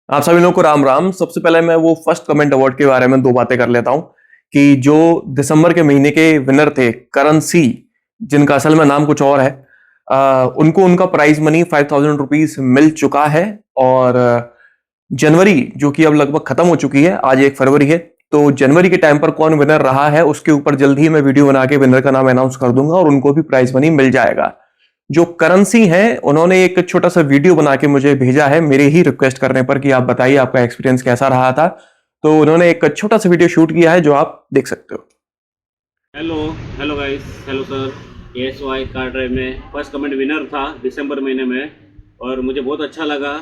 आप सभी लोगों को राम राम। सबसे पहले मैं वो फर्स्ट कमेंट अवार्ड के बारे में दो बातें कर लेता हूं कि जो दिसंबर के महीने के विनर थे करण सी, जिनका असल में नाम कुछ और है, उनको उनका प्राइज मनी 5,000 रुपीज मिल चुका है। और जनवरी जो कि अब लगभग खत्म हो चुकी है, आज 1 फरवरी है, तो जनवरी के टाइम पर कौन विनर रहा है उसके ऊपर जल्द ही मैं वीडियो बना के विनर का नाम अनाउंस कर दूंगा और उनको भी प्राइज मनी मिल जाएगा। जो करेंसी है उन्होंने एक छोटा सा वीडियो बना के मुझे भेजा है मेरे ही रिक्वेस्ट करने पर कि आप बताइए आपका एक्सपीरियंस कैसा रहा था। तो उन्होंने एक छोटा सा वीडियो शूट किया है जो आप देख सकते हो। Hello hello guys, hello sir. ASY car drive में फर्स्ट कमेंट विनर था दिसंबर महीने में और मुझे बहुत अच्छा लगा।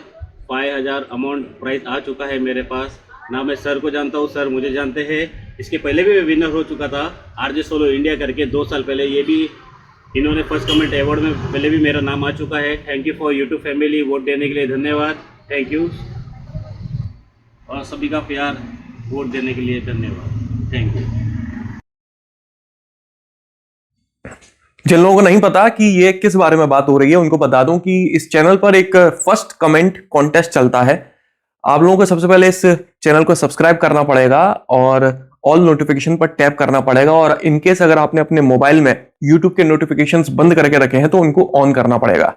5,000 अमाउंट प्राइस आ चुका है मेरे पास। ना मैं सर को जानता हूँ, सर मुझे जानते हैं। इसके पहले भी मैं विनर हो चुका था RJ सोलो इंडिया करके 2 साल पहले। ये भी इन्होंने फर्स्ट कमेंट अवार्ड में पहले भी मेरा नाम आ चुका है। Thank you for YouTube family, vote देने के लिए धन्यवाद। थैंक यू और सभी का प्यार, वोट देने के लिए धन्यवाद। Thank you. जिन लोगों को नहीं पता कि ये किस बारे में बात हो रही है उनको बता दूं कि इस चैनल पर एक फर्स्ट कमेंट कॉन्टेस्ट चलता है। आप लोगों को सबसे पहले इस चैनल को सब्सक्राइब करना पड़ेगा और ऑल नोटिफिकेशन पर टैप करना पड़ेगा, और इनकेस अगर आपने अपने मोबाइल में यूट्यूब के नोटिफिकेशंस बंद करके रखे हैं तो उनको ऑन करना पड़ेगा।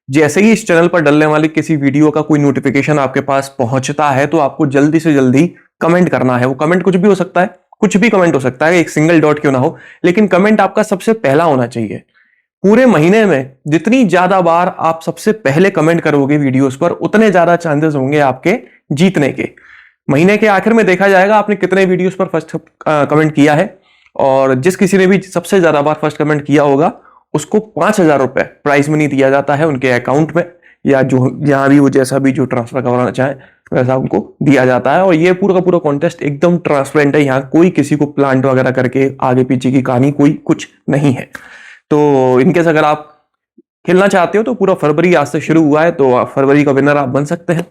जैसे ही इस चैनल पर डलने वाली किसी वीडियो का कोई नोटिफिकेशन आपके पास पहुंचता है तो आपको जल्दी से जल्दी कमेंट करना है। वो कमेंट कुछ भी हो सकता है, कुछ भी कमेंट हो सकता है, एक सिंगल डॉट क्यों ना हो, लेकिन कमेंट आपका सबसे पहला होना चाहिए। पूरे महीने में जितनी ज्यादा बार आप सबसे पहले कमेंट करोगे वीडियोस पर, उतने ज्यादा चांसेस होंगे आपके जीतने के। महीने के आखिर में देखा जाएगा आपने कितने वीडियोस पर फर्स्ट कमेंट किया है, और जिस किसी ने भी सबसे ज्यादा बार फर्स्ट कमेंट किया होगा उसको 5,000 रुपए प्राइज मनी दिया जाता है उनके अकाउंट में, या जो जहां भी वो जैसा भी जो ट्रांसफर करवाना चाहे वैसा उनको दिया जाता है। और ये पूरा का पूरा कॉन्टेस्ट एकदम ट्रांसपेरेंट है, यहाँ कोई किसी को प्लांट वगैरह करके आगे पीछे की कहानी कोई कुछ नहीं है। तो इनकेस अगर आप खेलना चाहते हो तो पूरा फरवरी आज से शुरू हुआ है, तो फरवरी का विनर आप बन सकते हैं।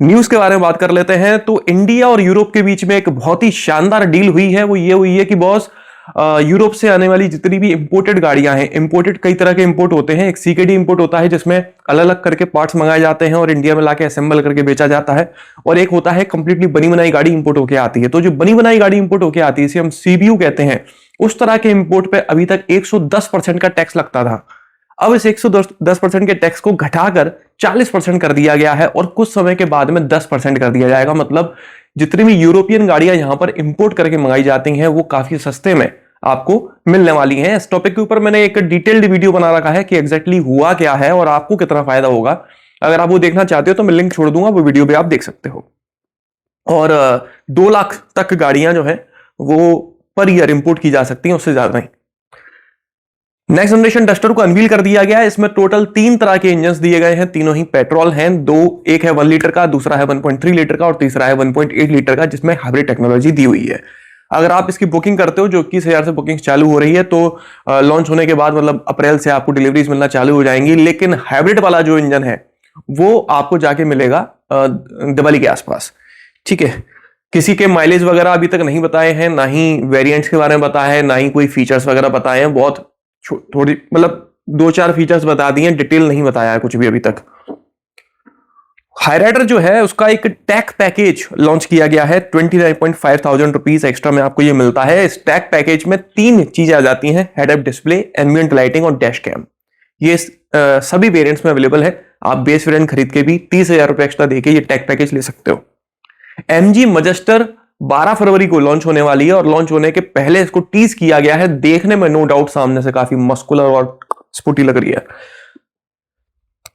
न्यूज के बारे में बात कर लेते हैं। तो इंडिया और यूरोप के बीच में एक बहुत ही शानदार डील हुई है। वो ये हुई है कि बॉस, यूरोप से आने वाली जितनी भी इंपोर्टेड गाड़ियां हैं, इंपोर्टेड कई तरह के इंपोर्ट होते हैं। एक CKD इंपोर्ट होता है जिसमें अलग अलग करके पार्ट्स मंगाए जाते हैं और इंडिया में लाके असेंबल करके बेचा जाता है, और एक होता है कंप्लीटली बनी बनाई गाड़ी इंपोर्ट होकर आती है। तो जो बनी बनाई गाड़ी इंपोर्ट होकर आती है इसे हम CBU कहते हैं। उस तरह के इंपोर्ट पे अभी तक 110% का टैक्स लगता था। अब इस 110% के टैक्स को घटाकर 40% कर दिया गया है, और कुछ समय के बाद में 10% कर दिया जाएगा। मतलब जितनी भी यूरोपियन गाड़ियां यहां पर इंपोर्ट करके मंगाई जाती हैं वो काफी सस्ते में आपको मिलने वाली हैं। इस टॉपिक के ऊपर मैंने एक डिटेल्ड वीडियो बना रखा है कि एग्जैक्टली हुआ क्या है और आपको कितना फायदा होगा। अगर आप वो देखना चाहते हो तो मैं लिंक छोड़ दूंगा, वो वीडियो भी आप देख सकते हो। और 2 लाख तक गाड़ियां जो है वो पर ईयर इंपोर्ट की जा सकती हैं, उससे ज्यादा नहीं। नेक्स्ट जनरेशन डस्टर को अनवील कर दिया गया है। इसमें टोटल 3 तरह के इंजन दिए गए हैं, तीनों ही पेट्रोल हैं। एक है 1 लीटर का, दूसरा है 1.3 लीटर का और तीसरा है 1.8 लीटर का, जिसमें हाइब्रिड टेक्नोलॉजी दी हुई है। अगर आप इसकी बुकिंग करते हो, जो 21,000 से बुकिंग चालू हो रही है, तो लॉन्च होने के बाद मतलब अप्रैल से आपको डिलीवरीज मिलना चालू हो जाएंगी। लेकिन हाइब्रिड वाला जो इंजन है वो आपको जाके मिलेगा दिवाली के आसपास। ठीक है, किसी के माइलेज वगैरह अभी तक नहीं बताए हैं, ना ही वेरिएंट्स के बारे में बताया है, ना ही कोई फीचर्स वगैरह बताए हैं। बहुत थोड़ी मतलब 2-4 फीचर्स बता दिए, डिटेल नहीं बताया है कुछ भी अभी तक। हाईराइडर जो है उसका एक टैग पैकेज लॉन्च किया गया है। 29,500 रुपीज एक्स्ट्रा में आपको ये मिलता है। इस टैग पैकेज में 3 चीजें आ जाती हैं, head up display, ambient lighting और डैश कैम। ये सभी वेरिएंट्स में अवेलेबल है। आप बेस वेरिएंट खरीद के भी 30,000 रुपए एक्स्ट्रा देके ये टैग पैकेज ले सकते हो। MG मजेस्टर 12 फरवरी को लॉन्च होने वाली है, और लॉन्च होने के पहले इसको टीज किया गया है। देखने में नो डाउट सामने से काफी मस्कुलर और स्पोर्टी लग रही है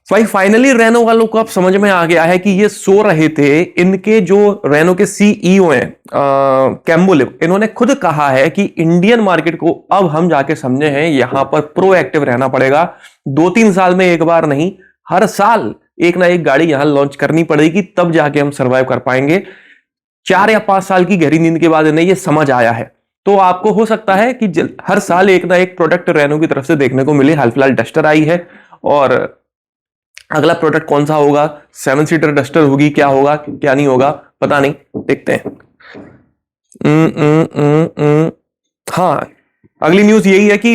भाई। फाइनली रेनो वालों को अब समझ में आ गया है कि ये सो रहे थे। इनके जो रेनो के CEO हैं कैम्बोलिव, इन्होंने खुद कहा है कि इंडियन मार्केट को अब हम जाके समझे हैं, यहां पर प्रोएक्टिव रहना पड़ेगा। 2-3 साल में एक बार नहीं, हर साल एक ना एक गाड़ी यहां लॉन्च करनी पड़ेगी, तब जाके हम सर्वाइव कर पाएंगे। 4 या 5 साल की गहरी नींद के बाद इन्हें यह समझ आया है। तो आपको हो सकता है कि हर साल एक ना एक प्रोडक्ट रेनो की तरफ से देखने को मिले। हाल फिलहाल डस्टर आई है, और अगला प्रोडक्ट कौन सा होगा, 7 सीटर डस्टर होगी, क्या होगा क्या नहीं होगा पता नहीं, देखते हैं। हाँ, अगली न्यूज यही है कि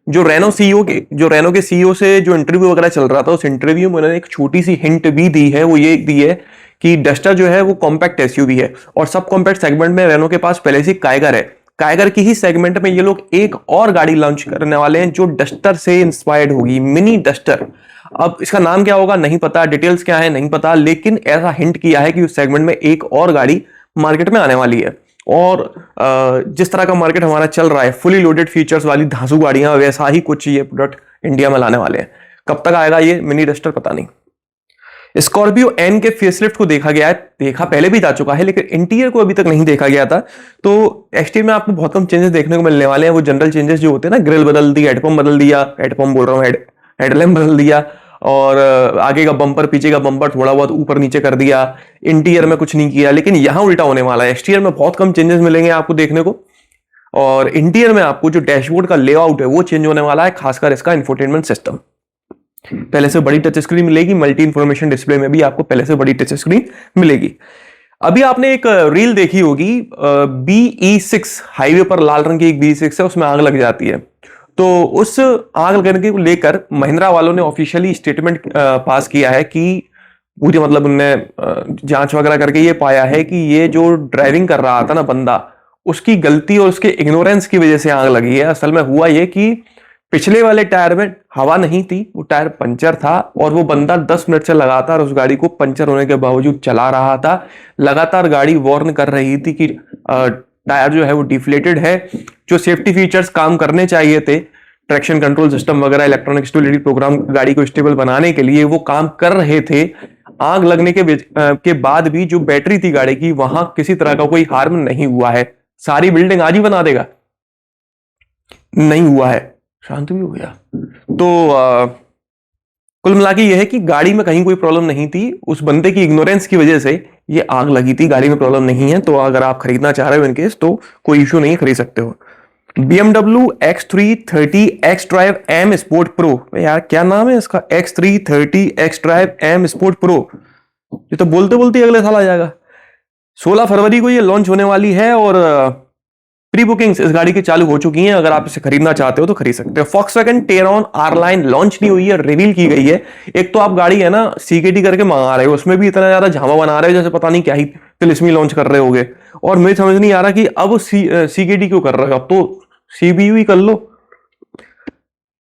जो रेनो के CEO से जो इंटरव्यू वगैरह चल रहा था, उस इंटरव्यू में उन्होंने एक छोटी सी हिंट भी दी है। वो ये दी है कि डस्टर जो है वो कॉम्पैक्ट एसयूवी है और सब कॉम्पैक्ट सेगमेंट में रेनो के पास पहले से काइगर है। काइगर की ही सेगमेंट में ये लोग एक और गाड़ी लॉन्च करने वाले हैं जो डस्टर से इंस्पायर्ड होगी, मिनी डस्टर। अब इसका नाम क्या होगा नहीं पता, डिटेल्स क्या है नहीं पता, लेकिन ऐसा हिंट किया है कि उस सेगमेंट में एक और गाड़ी मार्केट में आने वाली है। और जिस तरह का मार्केट हमारा चल रहा है फुली लोडेड फीचर्स वाली धांसू गाड़ियां, वैसा ही कुछ ये प्रोडक्ट इंडिया में लाने वाले हैं। कब तक आएगा ये मिनी डस्टर पता नहीं। स्कॉर्पियो एन के फेसलिफ्ट को देखा गया है, देखा पहले भी जा चुका है लेकिन इंटीरियर को अभी तक नहीं देखा गया था। तो एक्सटीरियर में आपको बहुत कम चेंजेस देखने को मिलने वाले हैं। वो जनरल चेंजेस जो होते हैं ना, ग्रिल बदल दी, हेडपम्प बदल दिया, हेडपम्प बोल रहा हूँ, हेडलैम्प बदल दिया, और आगे का बम्पर पीछे का बम्पर थोड़ा बहुत ऊपर नीचे कर दिया। इंटीरियर में कुछ नहीं किया, लेकिन यहां उल्टा होने वाला है। एक्सटीरियर में बहुत कम चेंजेस मिलेंगे आपको देखने को, और इंटीरियर में आपको जो डैशबोर्ड का लेआउट है वो चेंज होने वाला है, खासकर इसका इंफोटेनमेंट सिस्टम। पहले से बड़ी टच स्क्रीन मिलेगी, मल्टी इंफॉर्मेशन डिस्प्ले में भी आपको पहले से बड़ी टच स्क्रीन मिलेगी। अभी आपने एक रील देखी होगी, BE6 हाईवे पर लाल रंग की एक BE6 है, उसमें आग लग जाती है। तो उस आग लगने को लेकर महिंद्रा वालों ने ऑफिशियली स्टेटमेंट पास किया है कि पूरी मतलब उनने जांच वगैरह करके ये पाया है कि ये जो ड्राइविंग कर रहा था ना बंदा, उसकी गलती और उसके इग्नोरेंस की वजह से आग लगी है। असल में हुआ ये कि पिछले वाले टायर में हवा नहीं थी, वो टायर पंचर था, और वो बंदा 10 मिनट से लगातार उस गाड़ी को पंचर होने के बावजूद चला रहा था। लगातार गाड़ी वार्न कर रही थी कि टायर जो है वो डिफ्लेटेड है। जो सेफ्टी फीचर्स काम करने चाहिए थे, ट्रैक्शन कंट्रोल सिस्टम वगैरह, इलेक्ट्रॉनिक स्टेबिलिटी प्रोग्राम गाड़ी को स्टेबल बनाने के लिए, वो काम कर रहे थे। आग लगने के बाद भी जो बैटरी थी गाड़ी की, वहां किसी तरह का कोई हार्म नहीं हुआ है। सारी बिल्डिंग आज ही बना देगा, नहीं हुआ है, शांत भी हो गया। तो कुल मिला के यह है कि गाड़ी में कहीं कोई प्रॉब्लम नहीं थी, उस बंदे की इग्नोरेंस की वजह से ये आग लगी थी। गाड़ी में प्रॉब्लम नहीं है, तो अगर आप खरीदना चाह रहे हो इनकेस, तो कोई इश्यू नहीं, खरीद सकते हो। BMW X330 X-Drive M Sport Pro, यार क्या नाम है इसका, X330 X-Drive M Sport Pro। ये तो बोलते बोलते अगले साल आ जाएगा। 16 फरवरी को ये लॉन्च होने वाली है, और प्री बुकिंग्स इस गाड़ी की चालू हो चुकी हैं। अगर आप इसे खरीदना चाहते हो तो खरीद सकते हो। Volkswagen Tayron R Line launch नहीं हुई है, रिवील की गई है। एक तो आप गाड़ी है ना CKD करके मंगा रहे हो, उसमें भी इतना ज्यादा झामा बना रहे हो जैसे पता नहीं क्या ही तिलिस्मी लॉन्च कर रहे होगे, और मुझे समझ नहीं आ रहा कि अब CKD क्यों कर रहे हो, अब तो CBU ही कर लो।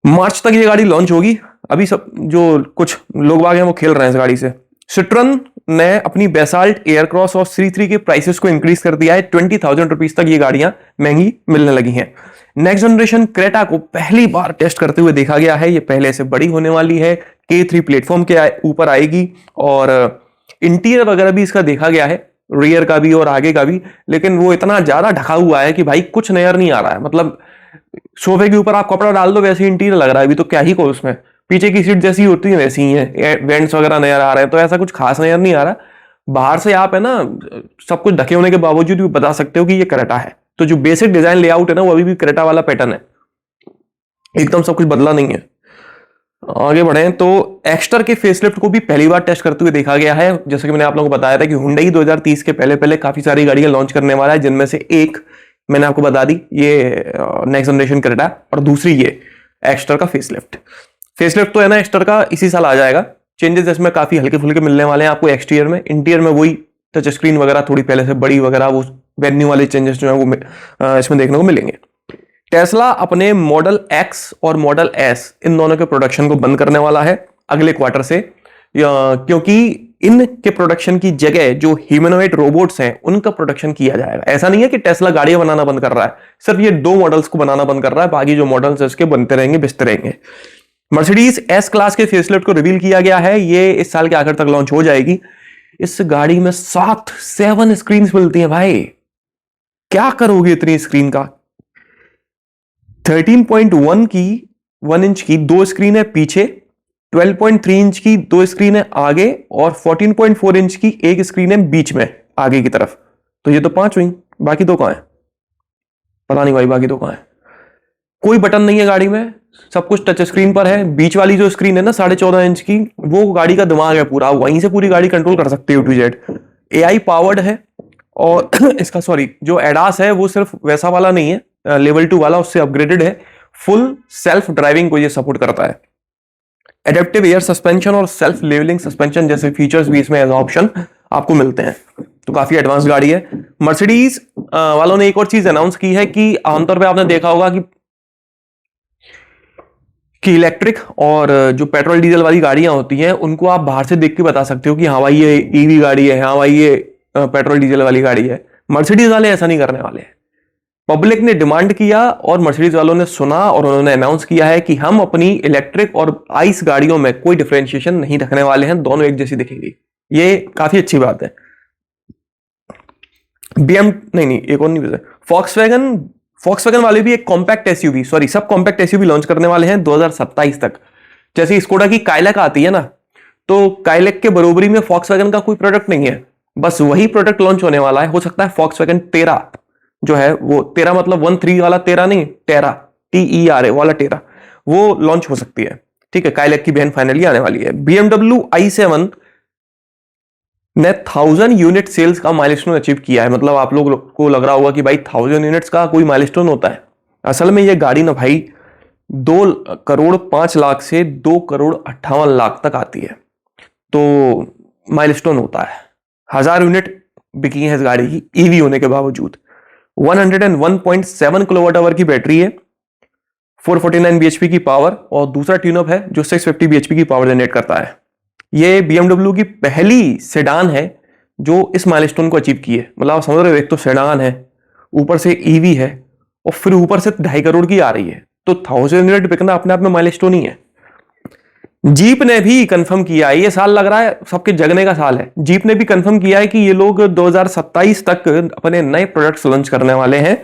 मार्च तक ये गाड़ी लॉन्च होगी। अभी सब जो कुछ लोग बाग हैं वो खेल रहे हैं इस गाड़ी से। Citroen ने अपनी बेसाल्ट, एयरक्रॉस और C3 के प्राइसेस को इंक्रीज कर दिया है। 20,000 रुपीज तक ये गाड़ियां महंगी मिलने लगी हैं। नेक्स्ट जनरेशन क्रेटा को पहली बार टेस्ट करते हुए देखा गया है। ये पहले से बड़ी होने वाली है, K3 प्लेटफॉर्म के ऊपर आएगी, और इंटीरियर वगैरह भी इसका देखा गया है, रियर का भी और आगे का भी, लेकिन वो इतना ज्यादा ढका हुआ है कि भाई कुछ नया नहीं आ रहा है। मतलब सोफे के ऊपर आप कपड़ा डाल दो वैसे इंटीरियर लग रहा है, अभी तो क्या ही को उसमें, पीछे की सीट जैसी होती है वैसी ही है, वेंट्स वगैरह नजर आ रहे हैं, तो ऐसा कुछ खास नजर नहीं आ रहा। बाहर से आप है ना सब कुछ ढके होने के बावजूद भी बता सकते हो कि ये क्रेटा है। तो जो बेसिक डिजाइन लेआउट है ना, वो अभी भी क्रेटा वाला पैटर्न है, एकदम सब कुछ बदला नहीं है। आगे बढ़े तो एक्स्टर के फेसलिफ्ट को भी पहली बार टेस्ट करते हुए देखा गया है। जैसे कि मैंने आप लोगों को बताया था कि हुंडई 2030 के पहले पहले काफी सारी गाड़ियां लॉन्च करने वाला है, जिनमें से एक मैंने आपको बता दी, ये नेक्स्ट जनरेशन क्रेटा, और दूसरी ये एक्स्टर का फेसलिफ्ट। फेसलिफ्ट तो है ना एक्स्टर का इसी साल आ जाएगा। चेंजेस इसमें काफी हल्के फुल्के मिलने वाले हैं आपको एक्सटीरियर में। इंटीरियर में वही टच स्क्रीन वगैरह थोड़ी पहले से बड़ी वगैरह, वो वेन्यू वाले चेंजेस जो है वो इसमें देखने को मिलेंगे। टेस्ला अपने मॉडल X और मॉडल S इन दोनों के प्रोडक्शन को बंद करने वाला है अगले क्वार्टर से, क्योंकि इनके प्रोडक्शन की जगह जो ह्यूमनॉइड रोबोट्स हैं उनका प्रोडक्शन किया जाएगा। ऐसा नहीं है कि टेस्ला गाड़ियां बनाना बंद कर रहा है, सिर्फ ये 2 मॉडल्स को बनाना बंद कर रहा है, बाकी जो मॉडल्स इसके बनते रहेंगे, बिस्ते रहेंगे। मर्सिडीज S क्लास के फेसलिफ्ट को रिवील किया गया है, ये इस साल के आखिर तक लॉन्च हो जाएगी। इस गाड़ी में 7 स्क्रीन मिलती हैं भाई, क्या करोगे इतनी स्क्रीन का। 13.1 की 1 इंच की 2 स्क्रीन है पीछे, 12.3 इंच की 2 स्क्रीन है आगे, और 14.4 इंच की एक स्क्रीन है बीच में आगे की तरफ। तो ये तो 5 हुई, बाकी 2 कहां है पता नहीं भाई, बाकी 2 कहां है। कोई बटन नहीं है गाड़ी में, सब कुछ टच स्क्रीन पर है। बीच वाली जो स्क्रीन है ना 14.5 इंच की, वो गाड़ी का दिमाग है पूरा, वहीं से पूरी गाड़ी कंट्रोल कर सकते हो A to Z। AI powered है, और इसका जो एडास है वो सिर्फ वैसा वाला नहीं है, लेवल 2 वाला, उससे अपग्रेडेड है। फुल सेल्फ ड्राइविंग को ये सपोर्ट करता है। एडेप्टिव एयर सस्पेंशन और सेल्फ लेवलिंग सस्पेंशन जैसे फीचर्स भी इसमें एज ऑप्शन आपको मिलते हैं, तो काफी एडवांस गाड़ी है। मर्सिडीज वालों ने एक और चीज अनाउंस की है कि आमतौर पे आपने देखा होगा कि इलेक्ट्रिक और जो पेट्रोल डीजल वाली गाड़ियां होती हैं उनको आप बाहर से देख के बता सकते हो कि हाँ भाई ये ईवी गाड़ी है, हाँ भाई ये पेट्रोल डीजल वाली गाड़ी है। मर्सिडीज वाले ऐसा नहीं करने वाले हैं। पब्लिक ने डिमांड किया और मर्सिडीज वालों ने सुना और उन्होंने अनाउंस किया है कि हम अपनी इलेक्ट्रिक और आइस गाड़ियों में कोई डिफरेंशिएशन नहीं रखने वाले हैं, दोनों एक जैसी दिखेंगी। ये काफी अच्छी बात है। नहीं एक और नहीं, फॉक्सवैगन वाले भी एक compact SUV, sorry sub compact SUV launch करने वाले हैं 2027 तक। जैसे स्कोडा की काइलैक आती है ना, तो काइलैक के बरोबरी में फॉक्सवैगन का कोई प्रोडक्ट नहीं है, बस वही प्रोडक्ट लॉन्च होने वाला है। हो सकता है फॉक्सवैगन टेरा जो है, वो टेरा मतलब 13 वाला टेरा नहीं, टेरा TERA वाला टेरा, वो लॉन्च हो सकती है। ठीक है, काइलैक की बहन फाइनली आने वाली है। BMW i7 ने 1000 यूनिट सेल्स का माइलस्टोन अचीव किया है। मतलब आप लोग को लग रहा होगा कि भाई 1000 यूनिट्स का कोई माइलस्टोन होता है। असल में ये गाड़ी ना भाई 2 करोड़ 5 लाख से 2 करोड़ 58 लाख तक आती है, तो माइलस्टोन होता है। 1000 यूनिट बिकी है इस गाड़ी की ईवी होने के बावजूद। 101.7 किलोवाट आवर की बैटरी है, 449 bhp की पावर, और दूसरा ट्यूनअप है जो 650 bhp की पावर जनरेट करता है। ये BMW की पहली सेडान है जो इस माइलस्टोन को अचीव की है। मतलब आप समझ रहे हो, एक तो सेडान है, ऊपर से ईवी है, और फिर ऊपर से 2.5 करोड़ की आ रही है, तो 1000 यूनिट बिकना अपने आप में माइलस्टोन ही है। जीप ने भी कंफर्म किया है, ये साल लग रहा है सबके जगने का साल है। जीप ने भी कंफर्म किया है कि ये लोग 2027 तक अपने नए प्रोडक्ट्स लॉन्च करने वाले हैं।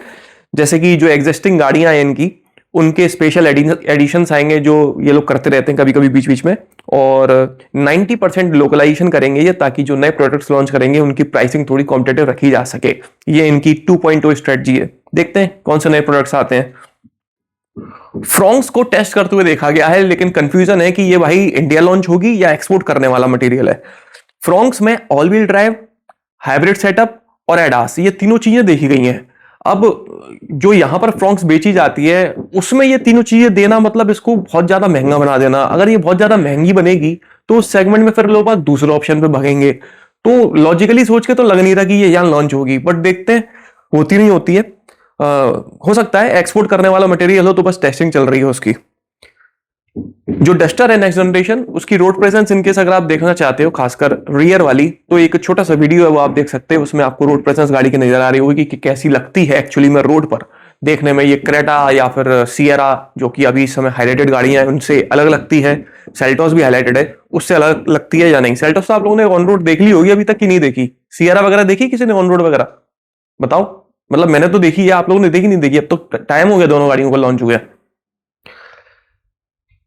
जैसे कि जो एग्जिस्टिंग गाड़ियां हैं इनकी, उनके स्पेशल एडिशंस आएंगे जो ये लोग करते रहते हैं कभी कभी बीच बीच में, और 90% लोकलाइजेशन करेंगे ये, ताकि जो नए प्रोडक्ट्स लॉन्च करेंगे उनकी प्राइसिंग थोड़ी कॉम्पिटेटिव रखी जा सके। ये इनकी 2.0 स्ट्रेटजी है। देखते हैं कौन से नए प्रोडक्ट्स आते हैं। फ्रॉन्क्स को टेस्ट करते हुए देखा गया है, लेकिन कंफ्यूजन है कि ये भाई इंडिया लॉन्च होगी या एक्सपोर्ट करने वाला मटेरियल है। फ्रॉन्क्स में all wheel drive, hybrid setup और एडास, ये तीनों चीजें देखी गई हैं। अब जो यहां पर फ्रॉन्क्स बेची जाती है उसमें ये तीनों चीजें देना मतलब इसको बहुत ज्यादा महंगा बना देना। अगर ये बहुत ज्यादा महंगी बनेगी तो उस सेगमेंट में फिर लोग दूसरे ऑप्शन पे भागेंगे। तो लॉजिकली सोच के तो लग नहीं रहा कि ये यहां लॉन्च होगी, बट देखते हैं होती नहीं होती है। हो सकता है एक्सपोर्ट करने वाला मटेरियल हो, तो बस टेस्टिंग चल रही है उसकी। जो डस्टर है नेक्स्ट जनरेशन, उसकी रोड प्रेजेंस इनकेस अगर आप देखना चाहते हो, खासकर रियर वाली, तो एक छोटा सा वीडियो है वो आप देख सकते हो। उसमें आपको रोड प्रेजेंस गाड़ी की नजर आ रही होगी कि कैसी लगती है एक्चुअली में रोड पर देखने में। ये क्रेटा या फिर सियरा जो कि अभी इस समय हाईलाइटेड गाड़ियां हैं उनसे अलग लगती है। सेल्टोस भी हाईलाइटेड है, उससे अलग लगती है या नहीं? सेल्टोस तो आप लोगों ने ऑन रोड देख ली होगी अभी तक, की नहीं देखी? सियरा वगैरह देखी किसी ने ऑन रोड वगैरह? बताओ। मतलब मैंने तो देखी है, आप लोगों ने देखी नहीं देखी? अब तो टाइम हो गया दोनों गाड़ियों को लॉन्च हो गया।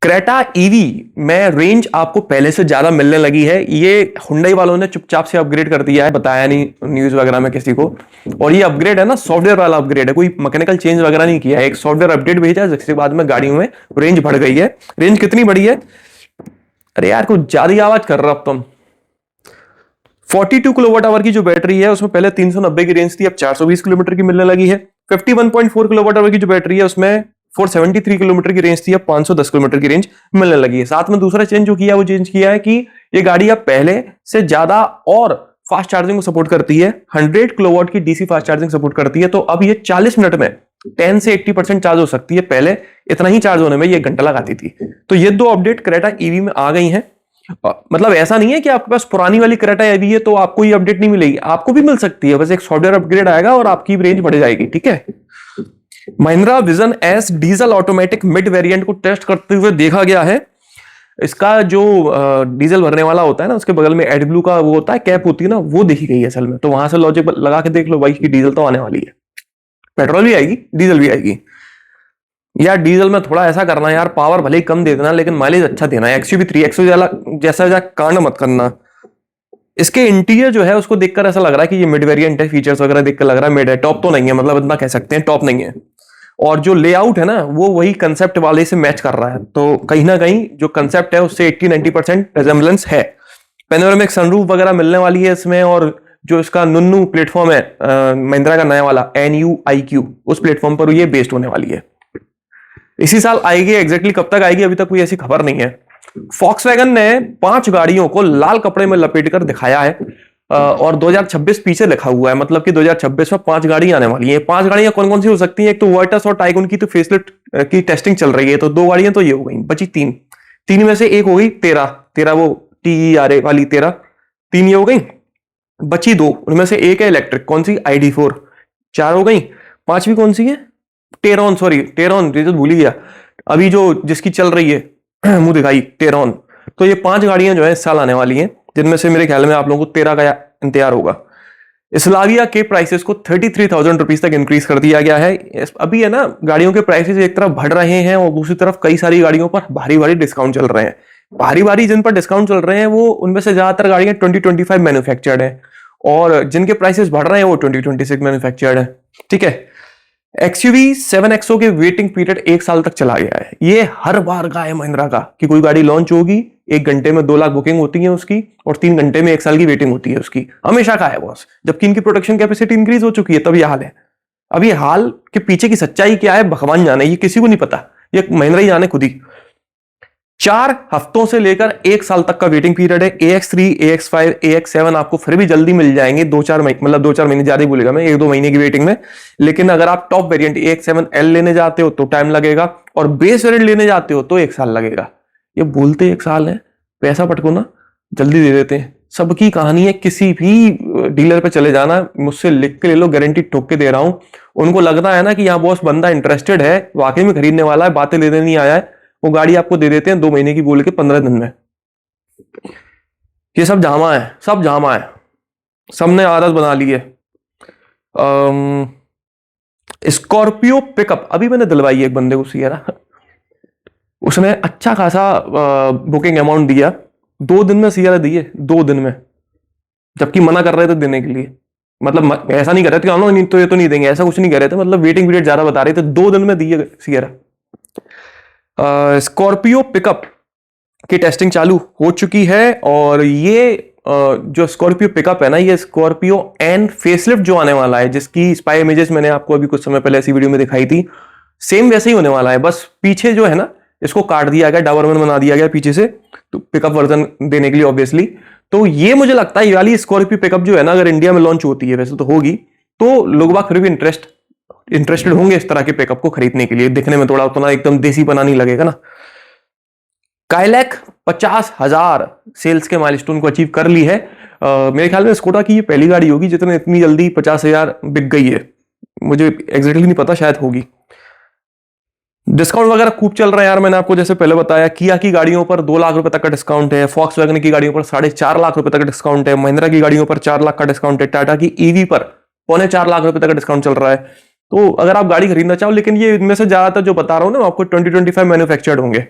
क्रेटा ईवी में रेंज आपको पहले से ज्यादा मिलने लगी है। ये हुंडई वालों ने चुपचाप से अपग्रेड कर दिया है, बताया नहीं न्यूज वगैरह में किसी को। और ये अपग्रेड है ना, सॉफ्टवेयर वाला अपग्रेड है, कोई मैकेनिकल चेंज वगैरह नहीं किया है। एक सॉफ्टवेयर अपडेट भेजा है जिसके बाद में गाड़ियों में रेंज बढ़ गई है। रेंज कितनी बढ़ी है? अरे यार कुछ ज्यादा आवाज कर रहा अब तुम। 42 किलोवाट आवर की जो बैटरी है उसमें पहले 390 की रेंज थी, अब 420 किलोमीटर की मिलने लगी है। 51.4 किलोवाट आवर की जो बैटरी है उसमें 473 किलोमीटर की रेंज थी, अब 510 किलोमीटर की रेंज मिलने लगी है। साथ में दूसरा चेंज जो किया वो चेंज किया है कि ये गाड़ी अब पहले से ज्यादा और फास्ट चार्जिंग को सपोर्ट करती है। 100 किलोवाट की डीसी फास्ट चार्जिंग सपोर्ट करती है, तो अब ये 40 मिनट में 10 से 80% चार्ज हो सकती है। पहले इतना ही चार्ज होने में ये घंटा लगाती थी। तो ये दो अपडेट क्रेटा ईवी में आ गई हैं। मतलब ऐसा नहीं है कि आपके पास पुरानी वाली क्रेटा ईवी है तो आपको ये अपडेट नहीं मिलेगी, आपको भी मिल सकती है। बस एक सॉफ्टवेयर अपग्रेड आएगा और आपकी रेंज बढ़ जाएगी। ठीक है। Mahindra vision S diesel automatic mid variant को टेस्ट करते हुए देखा गया है। इसका जो डीजल भरने वाला होता है ना, उसके बगल में एडब्लू का वो होता है, कैप होती है ना, वो देखी गई है असल में। तो वहां से लॉजिक लगा के देख लो भाई कि डीजल तो आने वाली है। पेट्रोल भी आएगी, डीजल भी आएगी। यार डीजल में थोड़ा ऐसा करना यार, पावर भले ही कम दे देना लेकिन माइलेज अच्छा देना है। XUV3 जैसा कांड मत करना। इसके इंटीरियर जो है उसको देखकर ऐसा लग रहा है कि ये मिड वेरिएंट है। फीचर्स वगैरह देखकर लग रहा है मिड है, टॉप तो नहीं है। मतलब इतना कह सकते हैं टॉप नहीं है। और जो लेआउट है ना वो वही कंसेप्ट वाले से मैच कर रहा है, तो कहीं ना कहीं जो कंसेप्ट है उससे 80-90% रिजेम्बलेंस है। पेनोरामिक सनरूफ वगैरह मिलने वाली है इसमें, और जो इसका नुन्नू प्लेटफॉर्म है महिंद्रा का नया वाला NUiQ, उस प्लेटफॉर्म पर ये बेस्ड होने वाली है। इसी साल आएगी, एग्जैक्टली कब तक आएगी अभी तक कोई ऐसी खबर नहीं है। फॉक्सवैगन ने 5 गाड़ियों को लाल कपड़े में लपेटकर दिखाया है। और 2026 पीछे लिखा हुआ है, मतलब कि 2026 में 5 गाड़ी आने वाली हैं। 5 गाड़ियां कौन कौन सी हो सकती हैं? एक तो वर्टस और टाइगन की तो फेसलिफ्ट की टेस्टिंग चल रही है, तो 2 गाड़ियां तो ये हो गई, बची 3। 3 में से एक हो गई 13 वो TERA वाली 13, 3 ये हो गई। बची 2, उनमें से एक है इलेक्ट्रिक, कौन सी? ID4, 4 हो गई। 5वीं कौन सी है? टेरॉन, सॉरी टेरॉन, ये तो भूल ही गया। अभी जो जिसकी चल रही है मुंह दिखाई, टेरॉन। तो ये 5 गाड़ियां जो है इस साल आने वाली हैं, जिनमें से मेरे ख्याल में आप लोगों को 13 का इंतजार होगा। स्लाविया के प्राइसेस को 33,000 रुपीज तक इंक्रीज कर दिया गया है। अभी है ना, गाड़ियों के प्राइसेस एक तरफ बढ़ रहे हैं और दूसरी तरफ कई सारी गाड़ियों पर भारी भारी डिस्काउंट चल रहे हैं। भारी भारी जिन पर डिस्काउंट चल रहे हैं वो उनमें से ज्यादातर गाड़ियां 2025 मैन्युफैक्चर्ड है, और जिनके प्राइसेस बढ़ रहे हैं वो 2026 मैन्युफैक्चर्ड है। ठीक है। XUV 7XO के वेटिंग पीरियड 1 साल तक चला गया है। ये हर बार का है महिंद्रा का कि कोई गाड़ी लॉन्च होगी, 1 घंटे में 2 लाख बुकिंग होती है उसकी, और 3 घंटे में 1 साल की वेटिंग होती है उसकी, हमेशा का है बॉस। जबकि इनकी प्रोडक्शन कैपेसिटी इंक्रीज हो चुकी है, तब ये हाल है। अब ये हाल के पीछे की सच्चाई क्या है भगवान जाने, ये किसी को नहीं पता, ये महिंद्रा ही जाने खुद ही। 4 हफ्तों से लेकर 1 साल तक का वेटिंग पीरियड है। AX3, AX5, AX7 आपको फिर भी जल्दी मिल जाएंगे, 2-4 महीने, मतलब 2-4 महीने ज्यादा ही बोलेगा मैं, 1-2 महीने की वेटिंग में। लेकिन अगर आप टॉप वेरिएंट AX7L लेने जाते हो तो टाइम लगेगा, और बेस वेरिएंट लेने जाते हो तो 1 साल लगेगा। ये बोलते 1 साल है, पैसा पटको ना, जल्दी दे देते हैं। सबकी कहानी है, किसी भी डीलर पे चले जाना, मुझसे लिख के ले लो, गारंटी ठोक के दे रहा हूं। उनको लगता है ना कि यहाँ बॉस बंदा इंटरेस्टेड है, वाकई में खरीदने वाला है, बातें लेने नहीं आया है, वो गाड़ी आपको दे देते हैं 2 महीने की बोल के 15 दिन में। ये सब जामा है, सब जामा है, सबने आदत बना ली है। स्कॉर्पियो पिकअप अभी मैंने दिलवाई है एक बंदे को, सियरा, उसने अच्छा खासा बुकिंग अमाउंट दिया, 2 दिन में सियरा दी है, 2 दिन में, जबकि मना कर रहे थे देने के लिए। मतलब ऐसा नहीं कर रहे थे नहीं तो ये तो नहीं देंगे, ऐसा कुछ नहीं कर रहे थे, मतलब वेटिंग पीरियड ज्यादा बता रहे थे, 2 दिन में दी है सियरा। स्कॉर्पियो पिकअप की टेस्टिंग चालू हो चुकी है, और ये जो स्कॉर्पियो पिकअप है ना, ये स्कॉर्पियो एन फेसलिफ्ट जो आने वाला है, जिसकी स्पाई इमेजेस मैंने आपको अभी कुछ समय पहले ऐसी वीडियो में दिखाई थी, सेम वैसे ही होने वाला है। बस पीछे जो है ना, इसको काट दिया गया, डाबरमैन बना दिया गया पीछे से, तो पिकअप वर्जन देने के लिए ऑब्वियसली। तो ये मुझे लगता है ये वाली स्कॉर्पियो पिकअप जो है ना, अगर इंडिया में लॉन्च होती है, वैसे तो होगी, तो लोग बाग फिर भी इंटरेस्टेड होंगे इस तरह के पिकअप को खरीदने के लिए। दिखने में थोड़ा उतना एकदम देसी पना नहीं लगेगा ना। काइलैक 50,000 सेल्स के माइलस्टोन को अचीव कर ली है। मेरे ख्याल में स्कोडा की ये पहली गाड़ी होगी जितने इतनी जल्दी 50,000 बिक गई है, मुझे एग्जैक्टली नहीं पता, शायद होगी। डिस्काउंट वगैरह खूब चल रहा है यार, मैंने आपको जैसे पहले बताया, किया की गाड़ियों पर 2 लाख रुपए तक का डिस्काउंट है, फॉक्सवैगन की गाड़ियों पर 4.5 लाख रुपए तक का डिस्काउंट है, महिंद्रा की गाड़ियों पर 4 लाख का डिस्काउंट है, टाटा की ईवी पर 4.25 लाख रुपए तक का डिस्काउंट चल रहा है। तो अगर आप गाड़ी खरीदना चाहो, लेकिन ये इनमें से ज्यादातर जो बता रहा हूं ना आपको 2025 मैन्युफैक्चर्ड होंगे।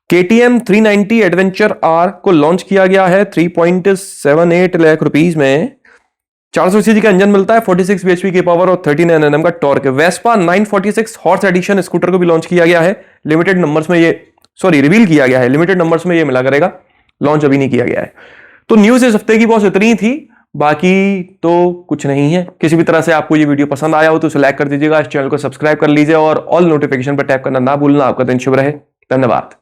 KTM 390 एडवेंचर R को लॉन्च किया गया है 3.78 लाख रुपीस में। 400 सीसी का इंजन मिलता है, 46 bhp की पावर और 39 Nm का torque. Vespa 946 horse edition scooter को भी लॉन्च किया गया है, लिमिटेड नंबर्स में ये, सॉरी रिवील किया गया है, लिमिटेड नंबर्स में ये मिला करेगा, लॉन्च अभी नहीं किया गया है। तो न्यूज इस हफ्ते की बॉस इतनी थी, बाकी तो कुछ नहीं है। किसी भी तरह से आपको ये वीडियो पसंद आया हो तो उसे लाइक कर दीजिएगा, इस चैनल को सब्सक्राइब कर लीजिए और ऑल नोटिफिकेशन पर टैप करना ना भूलना। आपका दिन शुभ रहे, धन्यवाद।